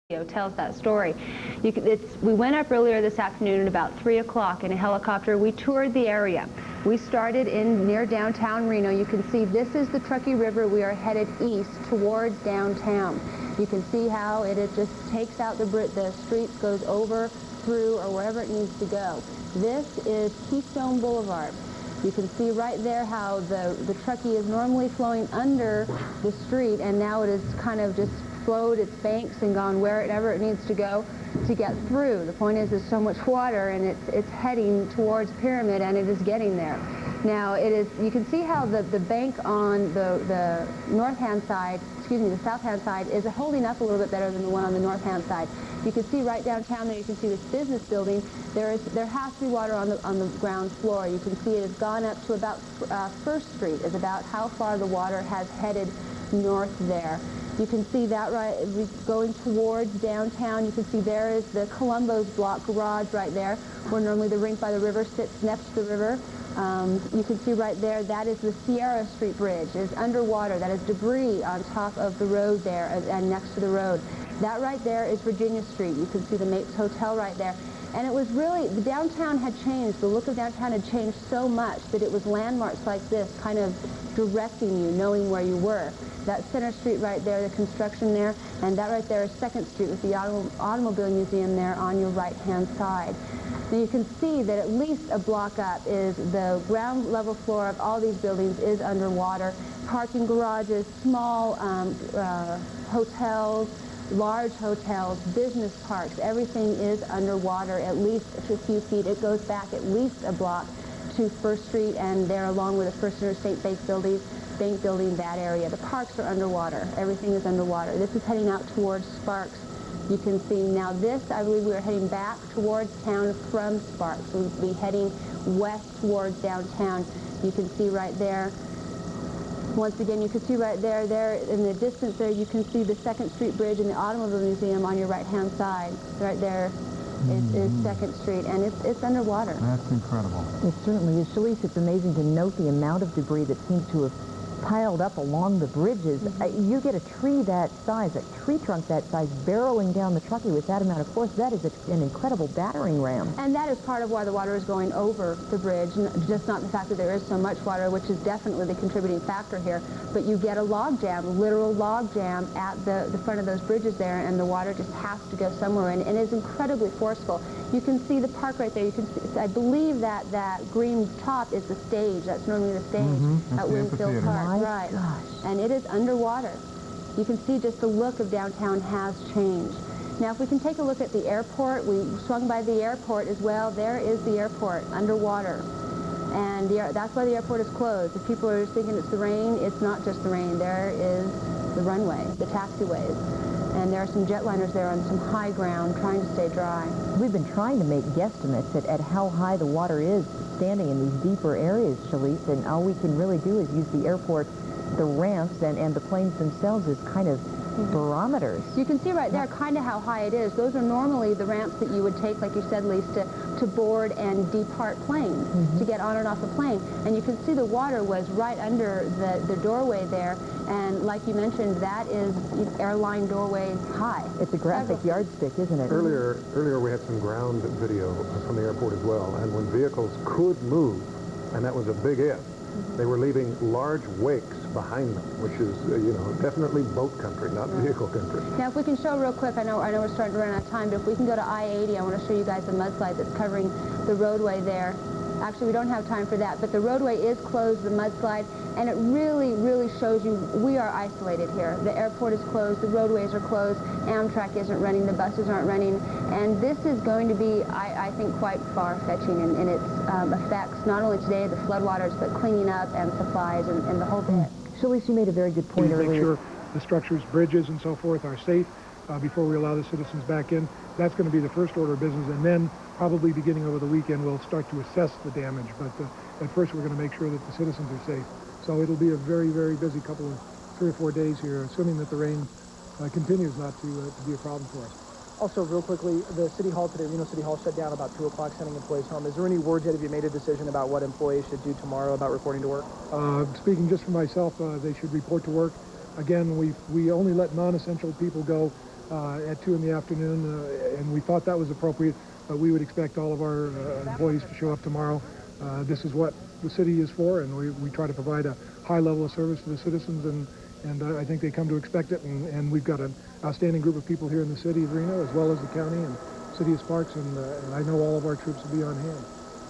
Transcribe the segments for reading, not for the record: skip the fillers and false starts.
tells that story. We went up earlier this afternoon at about 3 o'clock in a helicopter. We toured the area. We started near downtown Reno. You can see this is the Truckee River. We are headed east towards downtown. You can see how it just takes out the streets, goes over, through, or wherever it needs to go. This is Keystone Boulevard. You can see right there how the Truckee is normally flowing under the street, and now it is kind of just flowed its banks and gone wherever it needs to go to get through. The point is, there's so much water, and it's heading towards Pyramid, and it is getting there. Now, you can see how the bank on the north-hand side, the south-hand side, is holding up a little bit better than the one on the north-hand side. You can see right downtown there, you can see this business building. There has to be water on the ground floor. You can see it has gone up to about First Street, is about how far the water has headed north there. You can see that going towards downtown. You can see there is the Columbo's block garage right there, where normally the rink by the river sits next to the river. You can see right there, that is the Sierra Street Bridge. It is underwater. That is debris on top of the road there and next to the road. That right there is Virginia Street. You can see the Mapes Hotel right there. And it was really, the downtown had changed. The look of downtown had changed so much that it was landmarks like this kind of directing you, knowing where you were. That Center Street right there, the construction there, and that right there is 2nd Street with the Automobile Museum there on your right-hand side. Now you can see that at least a block up is the ground level floor of all these buildings is underwater. Parking garages, small hotels, large hotels, business parks, everything is underwater at least a few feet. It goes back at least a block to First Street, and there along with the First Interstate Bank building, that area. The parks are underwater. Everything is underwater. This is heading out towards Sparks. You can see now this, I believe we are heading back towards town from Sparks. We'll be heading west towards downtown. You can see right there. Once again, you can see right there in the distance there, you can see the 2nd Street Bridge and the Automobile Museum on your right-hand side. Right there is 2nd Street, and it's underwater. That's incredible. It certainly is. Shalise, it's amazing to note the amount of debris that seems to have piled up along the bridges. You get a tree that size, a tree trunk that size, barreling down the Truckee with that amount of force. That is an incredible battering ram. And that is part of why the water is going over the bridge, just not the fact that there is so much water, which is definitely the contributing factor here, but you get a log jam, literal log jam at the front of those bridges there, and the water just has to go somewhere, and it is incredibly forceful. You can see the park right there. You can see, I believe that green top is the stage. That's normally the stage at Winfield Park. Right. Gosh. And it is underwater. You can see just the look of downtown has changed. Now, if we can take a look at the airport, we swung by the airport as well. There is the airport underwater. And that's why the airport is closed. If people are thinking it's the rain, it's not just the rain. There is the runway, the taxiways. And there are some jetliners there on some high ground trying to stay dry. We've been trying to make guesstimates at how high the water is standing in these deeper areas, Shalise, and all we can really do is use the airport, the ramps, and the planes themselves as kind of barometers. You can see right there kind of how high it is. Those are normally the ramps that you would take, like you said, Lise, to board and depart planes, to get on and off a plane. And you can see the water was right under the doorway there. And like you mentioned, that is airline doorway high. It's a graphic yardstick, isn't it? Earlier we had some ground video from the airport as well, and when vehicles could move, and that was a big if, they were leaving large wakes behind them, which is, definitely boat country, not vehicle country. Now, if we can show real quick, I know we're starting to run out of time, but if we can go to I-80, I want to show you guys the mudslide that's covering the roadway there. Actually, we don't have time for that, but the roadway is closed, the mudslide, and it really, really shows you we are isolated here. The airport is closed, the roadways are closed, Amtrak isn't running, the buses aren't running, and this is going to be, I think, quite far-fetching in its effects, not only today, the floodwaters, but cleaning up and supplies and the whole bit. Shalise, you made a very good point earlier. Make sure the structures, bridges, and so forth are safe before we allow the citizens back in. That's going to be the first order of business, and then probably beginning over the weekend we'll start to assess the damage. But at first we're going to make sure that the citizens are safe. So it'll be a very, very busy couple of 3 or 4 days here, assuming that the rain continues not to be a problem for us. Also, real quickly, the City Hall today, Reno City Hall, shut down about 2 o'clock, sending employees home. Is there any word yet? Have you made a decision about what employees should do tomorrow about reporting to work? Speaking just for myself, they should report to work. Again, we only let non-essential people go at 2 in the afternoon, and we thought that was appropriate. We would expect all of our employees to show up tomorrow. This is what the city is for, and we try to provide a high level of service to the citizens, and I think they come to expect it, and we've got an outstanding group of people here in the city of Reno, as well as the county and city of Sparks, and I know all of our troops will be on hand.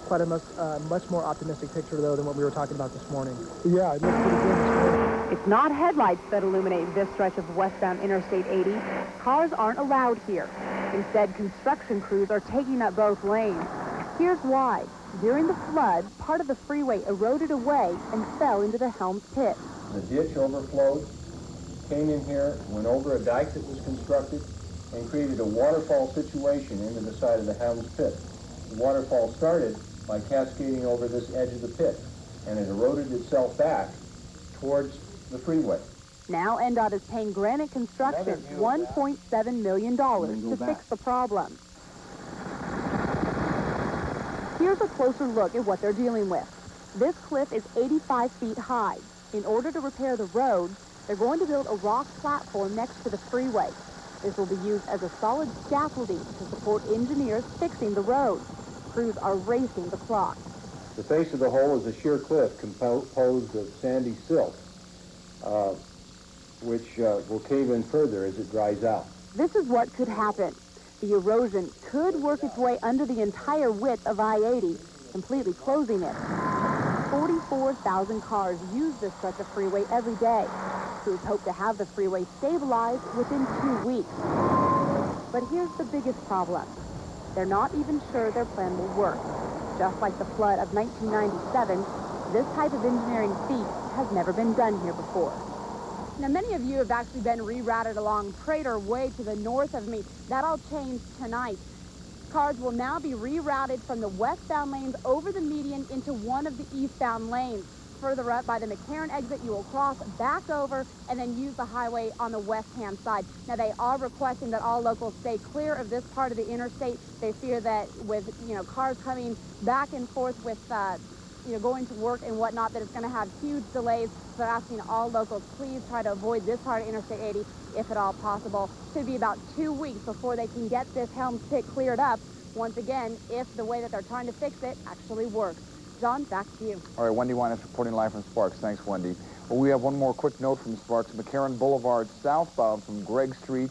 Quite a much more optimistic picture, though, than what we were talking about this morning. Yeah, it looks pretty good this morning. It's not headlights that illuminate this stretch of westbound Interstate 80. Cars aren't allowed here. Instead, construction crews are taking up both lanes. Here's why. During the flood, part of the freeway eroded away and fell into the Helms Pit. The ditch overflowed, came in here, went over a dike that was constructed, and created a waterfall situation into the side of the Helms Pit. The waterfall started by cascading over this edge of the pit, and it eroded itself back towards the freeway. Now NDOT is paying Granite Construction $1.7 million to fix the problem. Here's a closer look at what they're dealing with. This cliff is 85 feet high. In order to repair the road, they're going to build a rock platform next to the freeway. This will be used as a solid scaffolding to support engineers fixing the road. Crews are racing the clock. The face of the hole is a sheer cliff composed of sandy silt, which will cave in further as it dries out. This is what could happen. The erosion could work its way under the entire width of I-80, completely closing it. 44,000 cars use this stretch of freeway every day. Crews hope to have the freeway stabilized within 2 weeks. But here's the biggest problem. They're not even sure their plan will work. Just like the flood of 1997, this type of engineering feat has never been done here before. Now, many of you have actually been rerouted along Prater Way to the north of me. That all changed tonight. Cars will now be rerouted from the westbound lanes over the median into one of the eastbound lanes. Further up by the McCarran exit, you will cross back over and then use the highway on the west-hand side. Now, they are requesting that all locals stay clear of this part of the interstate. They fear that with, cars coming back and forth with, going to work and whatnot, that it's going to have huge delays. So they're asking all locals, please try to avoid this part of Interstate 80 if at all possible. Should be about 2 weeks before they can get this Helms Pit cleared up. Once again, if the way that they're trying to fix it actually works. John, back to you. All right, Wendy Winans reporting live from Sparks. Thanks, Wendy. Well, we have one more quick note from Sparks. McCarran Boulevard southbound from Gregg Street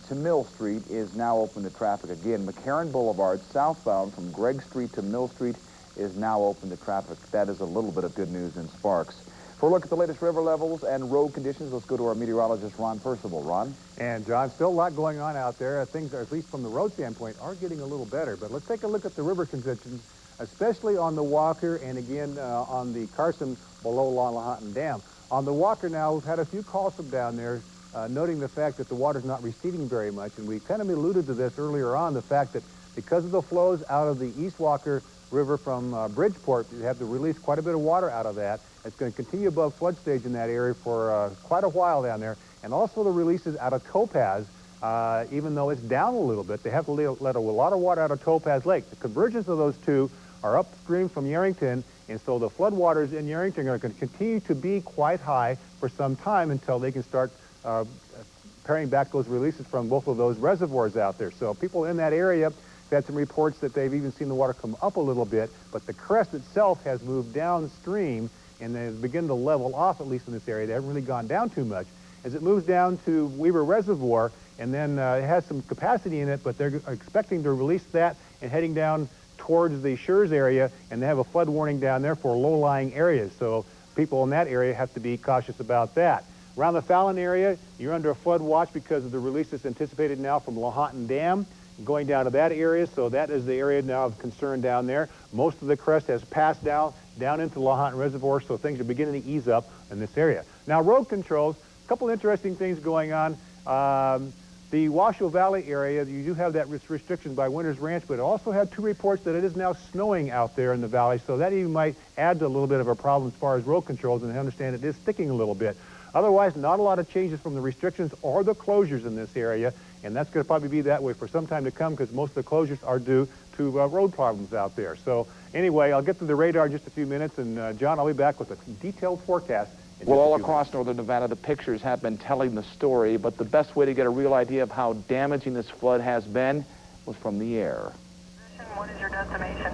to Mill Street is now open to traffic again. McCarran Boulevard southbound from Gregg Street to Mill Street is now open to traffic. That is a little bit of good news in Sparks. For a look at the latest river levels and road conditions, let's go to our meteorologist, Ron Percival. Ron? And, John, still a lot going on out there. Things, at least from the road standpoint, are getting a little better. But let's take a look at the river conditions, especially on the Walker and, again, on the Carson below Lahontan Dam. On the Walker now, we've had a few calls from down there noting the fact that the water's not receding very much. And we kind of alluded to this earlier on, the fact that because of the flows out of the East Walker River from Bridgeport, you have to release quite a bit of water out of that. It's going to continue above flood stage in that area for quite a while down there. And also the releases out of Topaz, even though it's down a little bit, they have to let a lot of water out of Topaz Lake. The convergence of those two are upstream from Yerington, and so the floodwaters in Yerington are going to continue to be quite high for some time until they can start paring back those releases from both of those reservoirs out there. So people in that area had some reports that they've even seen the water come up a little bit, but the crest itself has moved downstream, and they begin to level off, at least in this area. They haven't really gone down too much. As it moves down to Weaver Reservoir, and then it has some capacity in it, but they're expecting to release that and heading down towards the Schurz area, and they have a flood warning down there for low-lying areas. So people in that area have to be cautious about that. Around the Fallon area, you're under a flood watch because of the releases anticipated now from Lahontan Dam, going down to that area, so that is the area now of concern down there. Most of the crest has passed down into Lahontan Reservoir, so things are beginning to ease up in this area. Now, road controls, a couple interesting things going on. The Washoe Valley area, you do have that restriction by Winters Ranch, but it also had two reports that it is now snowing out there in the valley, so that even might add to a little bit of a problem as far as road controls, and I understand it is sticking a little bit. Otherwise, not a lot of changes from the restrictions or the closures in this area, and that's going to probably be that way for some time to come because most of the closures are due to road problems out there. So anyway, I'll get to the radar in just a few minutes, and John, I'll be back with a detailed forecast Well, all across northern Nevada, the pictures have been telling the story, but the best way to get a real idea of how damaging this flood has been was from the air. What is your destination?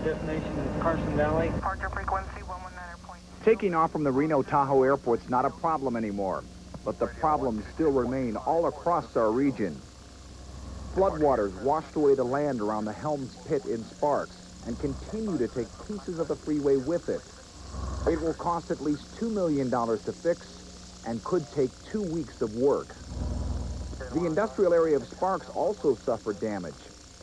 Destination is Carson Valley. Departure frequency 119.2. Taking off from the Reno-Tahoe airport's not a problem anymore, but the problems still remain all across our region. Floodwaters washed away the land around the Helms Pit in Sparks and continue to take pieces of the freeway with it. It will cost at least $2 million to fix and could take 2 weeks of work. The industrial area of Sparks also suffered damage.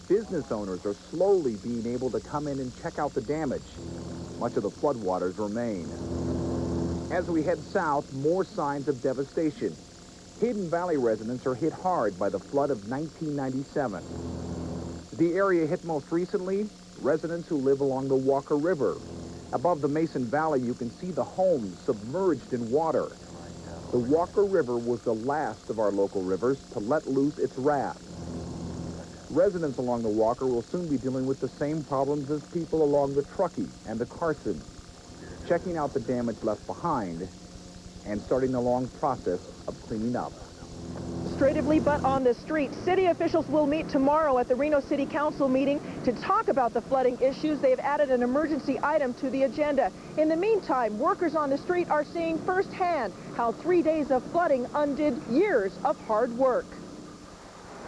Business owners are slowly being able to come in and check out the damage. Much of the floodwaters remain. As we head south, more signs of devastation. Hidden Valley residents are hit hard by the flood of 1997. The area hit most recently, residents who live along the Walker River. Above the Mason Valley, you can see the homes submerged in water. The Walker River was the last of our local rivers to let loose its wrath. Residents along the Walker will soon be dealing with the same problems as people along the Truckee and the Carson, checking out the damage left behind and starting the long process of cleaning up. Administratively, but on the street. City officials will meet tomorrow at the Reno City Council meeting to talk about the flooding issues. They have added an emergency item to the agenda. In the meantime, workers on the street are seeing firsthand how 3 days of flooding undid years of hard work.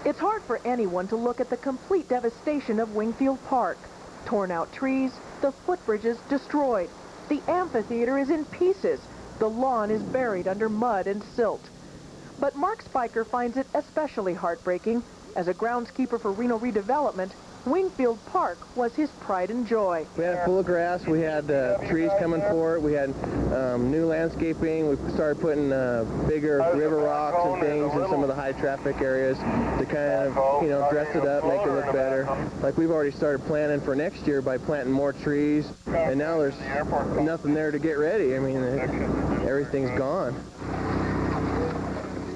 It's hard for anyone to look at the complete devastation of Wingfield Park. Torn out trees, the footbridges destroyed. The amphitheater is in pieces. The lawn is buried under mud and silt. But Mark Spiker finds it especially heartbreaking. As a groundskeeper for Reno Redevelopment, Wingfield Park was his pride and joy. We had full of grass, we had trees coming for it, we had new landscaping, we started putting bigger river rocks and things in some of the high traffic areas to kind of, you know, dress it up, make it look better. Like we've already started planning for next year by planting more trees, and now there's nothing there to get ready. I mean, everything's gone.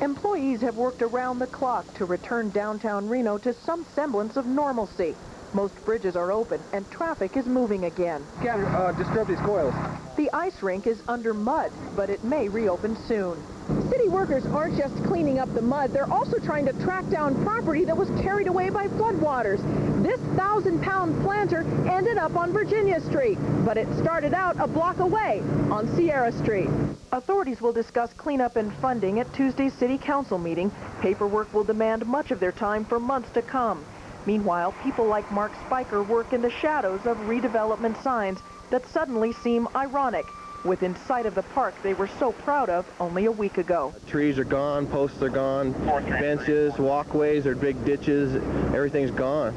Employees have worked around the clock to return downtown Reno to some semblance of normalcy. Most bridges are open and traffic is moving again. Can't disturb these coils. The ice rink is under mud, but it may reopen soon. City workers aren't just cleaning up the mud, they're also trying to track down property that was carried away by floodwaters. This 1,000-pound planter ended up on Virginia Street, but it started out a block away on Sierra Street. Authorities will discuss cleanup and funding at Tuesday's City Council meeting. Paperwork will demand much of their time for months to come. Meanwhile, people like Mark Spiker work in the shadows of redevelopment signs that suddenly seem ironic, within sight of the park they were so proud of only a week ago. Trees are gone, posts are gone, benches, walkways, or big ditches, everything's gone.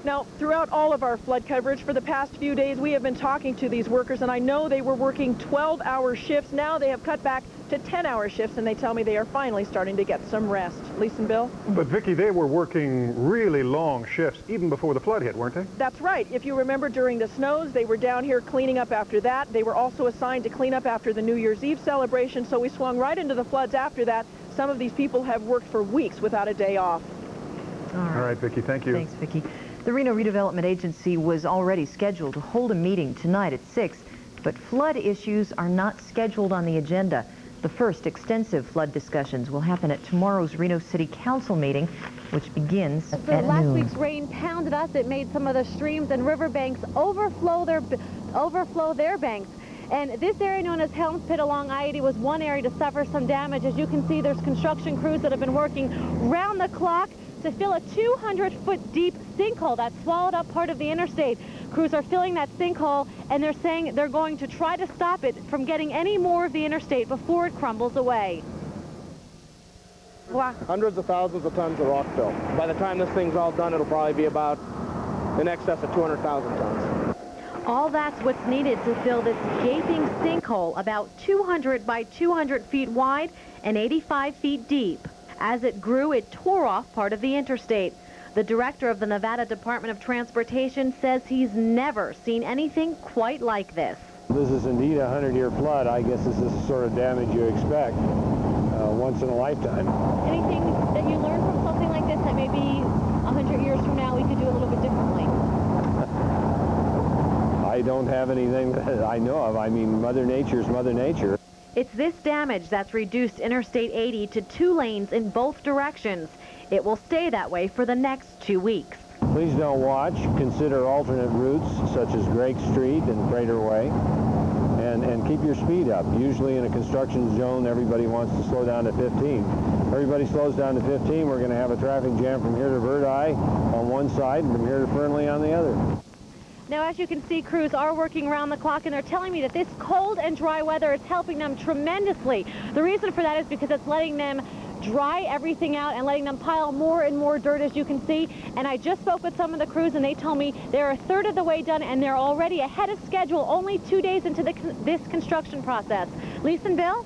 Now, throughout all of our flood coverage for the past few days, we have been talking to these workers, and I know they were working 12-hour shifts. Now they have cut back to 10-hour shifts, and they tell me they are finally starting to get some rest. Lisa and Bill? But, Vicki, they were working really long shifts even before the flood hit, weren't they? That's right. If you remember during the snows, they were down here cleaning up after that. They were also assigned to clean up after the New Year's Eve celebration, so we swung right into the floods after that. Some of these people have worked for weeks without a day off. All right, Vicki, thank you. Thanks, Vicki. The Reno Redevelopment Agency was already scheduled to hold a meeting tonight at 6, but flood issues are not scheduled on the agenda. The first extensive flood discussions will happen at tomorrow's Reno City Council meeting, which begins at noon. Last week's rain pounded us. It made some of the streams and riverbanks overflow their banks. And this area known as Helms Pit along I-80 was one area to suffer some damage. As you can see, there's construction crews that have been working round the clock to fill a 200-foot deep sinkhole that swallowed up part of the interstate. Crews are filling that sinkhole, and they're saying they're going to try to stop it from getting any more of the interstate before it crumbles away. Wow. Hundreds of thousands of tons of rock fill. By the time this thing's all done, it'll probably be about in excess of 200,000 tons. All that's what's needed to fill this gaping sinkhole, about 200 by 200 feet wide and 85 feet deep. As it grew, it tore off part of the interstate. The director of the Nevada Department of Transportation says he's never seen anything quite like this. This is indeed a 100-year flood. I guess this is the sort of damage you expect once in a lifetime. Anything that you learned from something like this that maybe 100 years from now we could do a little bit differently? I don't have anything that I know of. I mean, Mother Nature's Mother Nature. It's this damage that's reduced Interstate 80 to 2 lanes in both directions. It will stay that way for the next 2 weeks. Please don't watch. Consider alternate routes such as Gregg Street and Crater Way, and keep your speed up. Usually in a construction zone, everybody wants to slow down to 15. Everybody slows down to 15, we're going to have a traffic jam from here to Bird Eye on one side and from here to Fernley on the other. Now, as you can see, crews are working around the clock, and they're telling me that this cold and dry weather is helping them tremendously. The reason for that is because it's letting them dry everything out and letting them pile more and more dirt, as you can see. And I just spoke with some of the crews, and they told me they're a third of the way done, and they're already ahead of schedule, only 2 days into this construction process. Lisa and Bill?